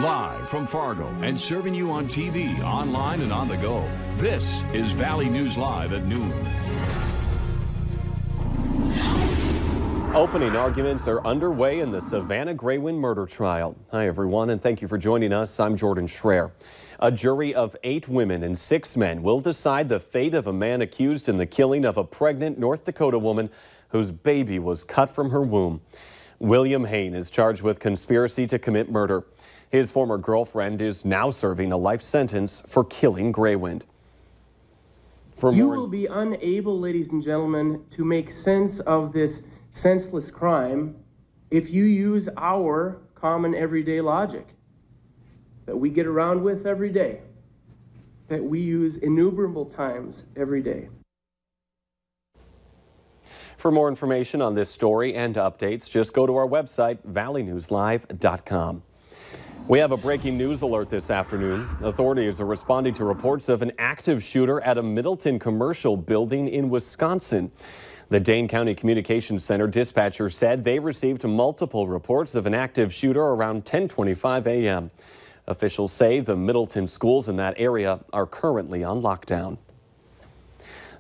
Live from Fargo and serving you on TV, online, and on the go. This is Valley News Live at noon. Opening arguments are underway in the Savannah Graywin murder trial. Hi, everyone, and thank you for joining us. I'm Jordan Schreier. A jury of 8 women and 6 men will decide the fate of a man accused in the killing of a pregnant North Dakota woman whose baby was cut from her womb. William Hain is charged with conspiracy to commit murder. His former girlfriend is now serving a life sentence for killing Graywin. You will be unable, ladies and gentlemen, to make sense of this senseless crime if you use our common everyday logic that we get around with every day, that we use innumerable times every day. For more information on this story and updates, just go to our website, valleynewslive.com. We have a breaking news alert this afternoon. Authorities are responding to reports of an active shooter at a Middleton commercial building in Wisconsin. The Dane County Communications Center dispatcher said they received multiple reports of an active shooter around 10:25 a.m. Officials say the Middleton schools in that area are currently on lockdown.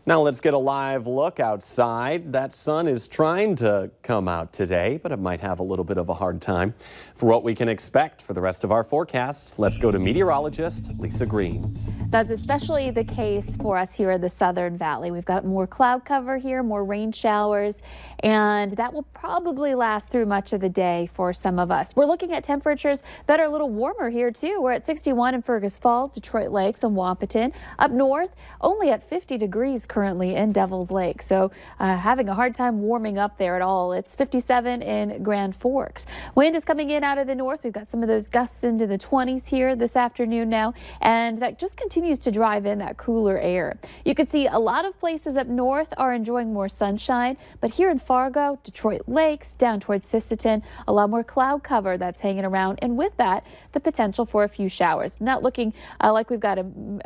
Now let's get a live look outside. That sun is trying to come out today, but it might have a little bit of a hard time. For what we can expect for the rest of our forecast, let's go to meteorologist Lisa Green. That's especially the case for us here in the Southern Valley. We've got more cloud cover here, more rain showers, and that will probably last through much of the day for some of us. We're looking at temperatures that are a little warmer here too. We're at 61 in Fergus Falls, Detroit Lakes, and Wahpeton. Up north, only at 50 degrees currently in Devil's Lake. So having a hard time warming up there at all. It's 57 in Grand Forks. Wind is coming in out of the north. We've got some of those gusts into the 20s here this afternoon now, and that just continues to drive in that cooler air. You can see a lot of places up north are enjoying more sunshine, but here in Fargo, Detroit Lakes, down towards Sisseton, a lot more cloud cover that's hanging around, and with that, the potential for a few showers. Not looking like we've got a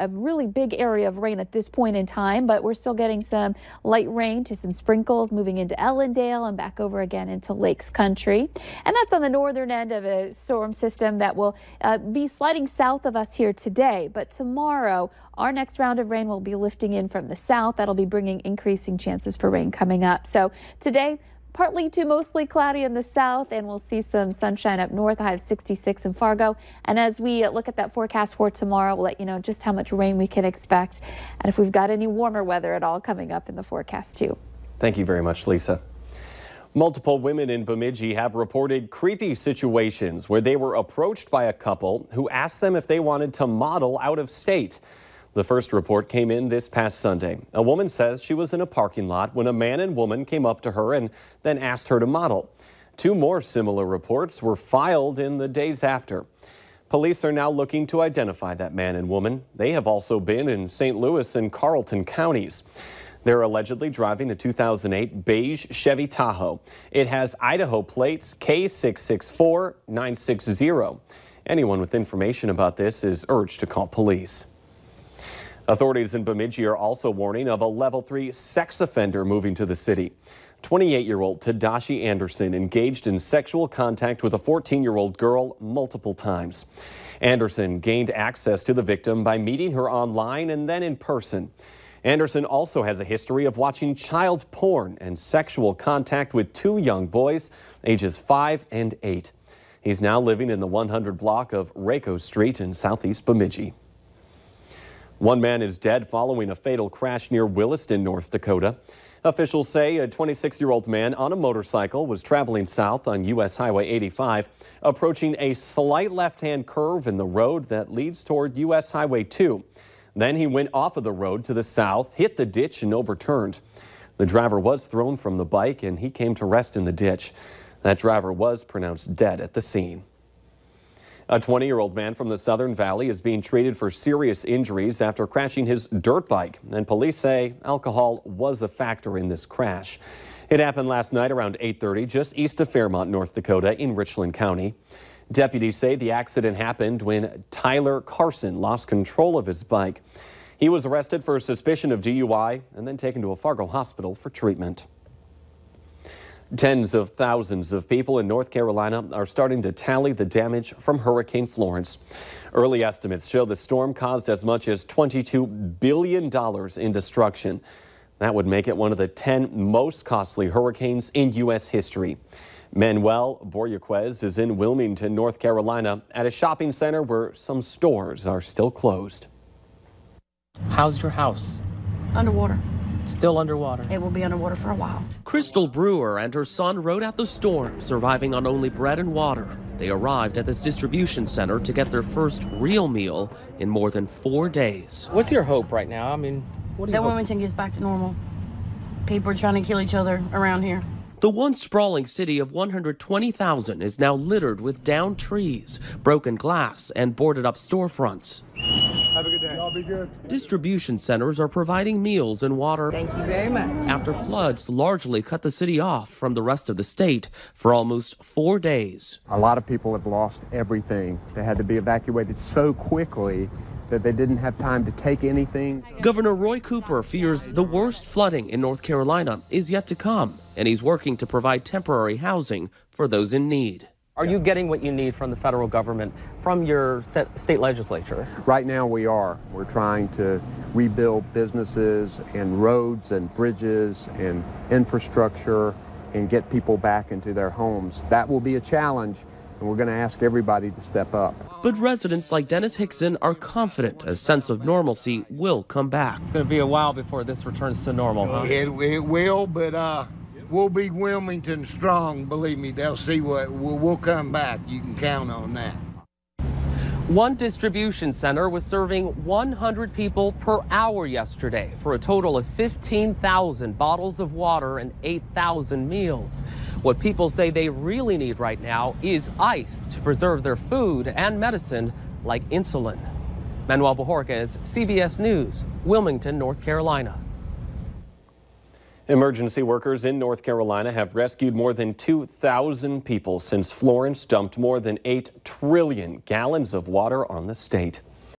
really big area of rain at this point in time, but we're still getting some light rain to some sprinkles moving into Ellendale and back over again into Lakes Country. And that's on the northern end of a storm system that will be sliding south of us here today, but tomorrow our next round of rain will be lifting in from the south. That'll be bringing increasing chances for rain coming up. So today, partly to mostly cloudy in the south, and we'll see some sunshine up north. I have 66 in Fargo. And as we look at that forecast for tomorrow, we'll let you know just how much rain we can expect and if we've got any warmer weather at all coming up in the forecast too. Thank you very much, Lisa. Multiple women in Bemidji have reported creepy situations where they were approached by a couple who asked them if they wanted to model out of state. The first report came in this past Sunday. A woman says she was in a parking lot when a man and woman came up to her and then asked her to model. 2 more similar reports were filed in the days after. Police are now looking to identify that man and woman. They have also been in St. Louis and Carlton counties. They're allegedly driving a 2008 beige Chevy Tahoe. It has Idaho plates K664960. Anyone with information about this is urged to call police. Authorities in Bemidji are also warning of a level 3 sex offender moving to the city. 28-year-old Tadashi Anderson engaged in sexual contact with a 14-year-old girl multiple times. Anderson gained access to the victim by meeting her online and then in person. Anderson also has a history of watching child porn and sexual contact with 2 young boys, ages 5 and 8. He's now living in the 100 block of Raco Street in southeast Bemidji. 1 man is dead following a fatal crash near Williston, North Dakota. Officials say a 26-year-old man on a motorcycle was traveling south on U.S. Highway 85, approaching a slight left-hand curve in the road that leads toward U.S. Highway 2. Then he went off of the road to the south, hit the ditch, and overturned. The driver was thrown from the bike, and he came to rest in the ditch. That driver was pronounced dead at the scene. A 20-year-old man from the Southern Valley is being treated for serious injuries after crashing his dirt bike, and police say alcohol was a factor in this crash. It happened last night around 8:30 just east of Fairmont, North Dakota in Richland County. Deputies say the accident happened when Tyler Carson lost control of his bike. He was arrested for suspicion of DUI and then taken to a Fargo hospital for treatment. Tens of thousands of people in North Carolina are starting to tally the damage from Hurricane Florence. Early estimates show the storm caused as much as $22 billion in destruction. That would make it one of the 10 most costly hurricanes in U.S. history. Manuel Borjaquez is in Wilmington, North Carolina, at a shopping center where some stores are still closed. How's your house? Underwater. Still underwater. It will be underwater for a while. Crystal Brewer and her son rode out the storm, surviving on only bread and water. They arrived at this distribution center to get their first real meal in more than 4 days. What's your hope right now? I mean, what do you hope? That Wilmington gets back to normal. People are trying to kill each other around here. The once sprawling city of 120,000 is now littered with downed trees, broken glass, and boarded up storefronts. Have a good day. Y'all be good. Distribution centers are providing meals and water. Thank you very much. After floods largely cut the city off from the rest of the state for almost 4 days. A lot of people have lost everything. They had to be evacuated so quickly that they didn't have time to take anything. Governor Roy Cooper fears the worst flooding in North Carolina is yet to come, and he's working to provide temporary housing for those in need. Are you getting what you need from the federal government, from your state legislature? Right now we are. We're trying to rebuild businesses and roads and bridges and infrastructure and get people back into their homes. That will be a challenge, and we're going to ask everybody to step up. But residents like Dennis Hickson are confident a sense of normalcy will come back. It's going to be a while before this returns to normal, huh? It will, but we'll be Wilmington strong, believe me. They'll see what we'll come back. You can count on that. One distribution center was serving 100 people per hour yesterday for a total of 15,000 bottles of water and 8,000 meals. What people say they really need right now is ice to preserve their food and medicine like insulin. Manuel Borjaquez, CBS News, Wilmington, North Carolina. Emergency workers in North Carolina have rescued more than 2,000 people since Florence dumped more than 8 trillion gallons of water on the state.